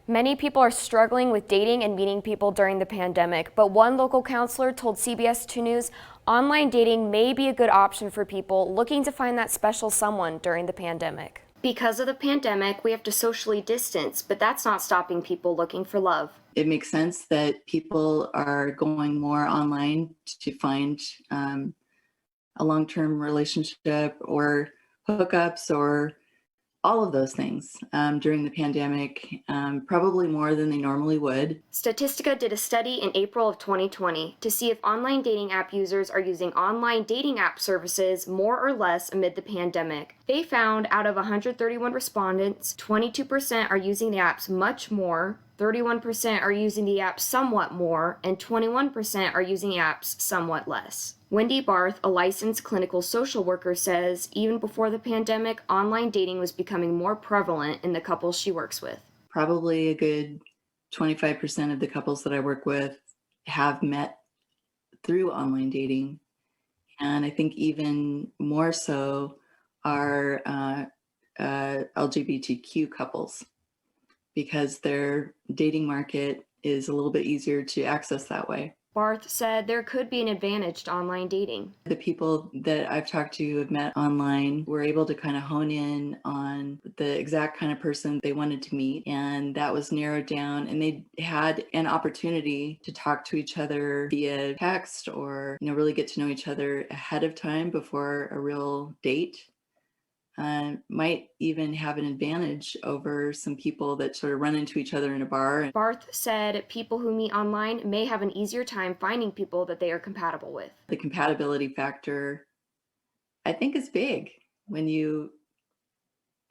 Many people are struggling with dating and meeting people during the pandemic, but one local counselor told CBS 2 News online dating may be a good option for people looking to find that special someone during the pandemic. Because of the pandemic, we have to socially distance, but that's not stopping people looking for love. It makes sense that people are going more online to find a long-term relationship or hookups or all of those things during the pandemic, probably more than they normally would. Statistica did a study in April of 2020 to see if online dating app users are using online dating app services more or less amid the pandemic. They found out of 131 respondents, 22% are using the apps much more, 31% are using the apps somewhat more, and 21% are using the apps somewhat less. Wendy Barth, a licensed clinical social worker, says even before the pandemic, online dating was becoming more prevalent in the couples she works with. Probably a good 25% of the couples that I work with have met through online dating. And I think even more so are LGBTQ couples, because their dating market is a little bit easier to access that way. Barth said there could be an advantage to online dating. The people that I've talked to who have met online were able to kind of hone in on the exact kind of person they wanted to meet, and that was narrowed down, and they had an opportunity to talk to each other via text or really get to know each other ahead of time before a real date. Might even have an advantage over some people that sort of run into each other in a bar. Barth said people who meet online may have an easier time finding people that they are compatible with. The compatibility factor, I think, is big when you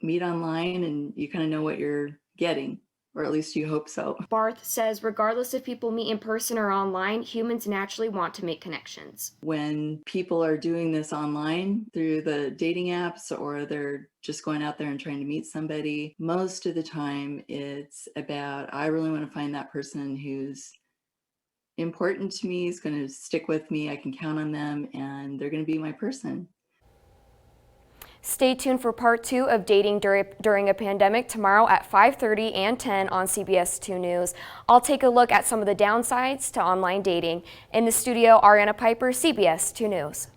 meet online and you kind of know what you're getting, or at least you hope so. Barth says regardless if people meet in person or online, humans naturally want to make connections. When people are doing this online through the dating apps, or they're just going out there and trying to meet somebody, most of the time it's about, I really want to find that person who's important to me, is going to stick with me, I can count on them, and they're going to be my person. Stay tuned for part 2 of Dating During a Pandemic tomorrow at 5:30 and 10 on CBS 2 News. I'll take a look at some of the downsides to online dating. In the studio, Ariana Piper, CBS 2 News.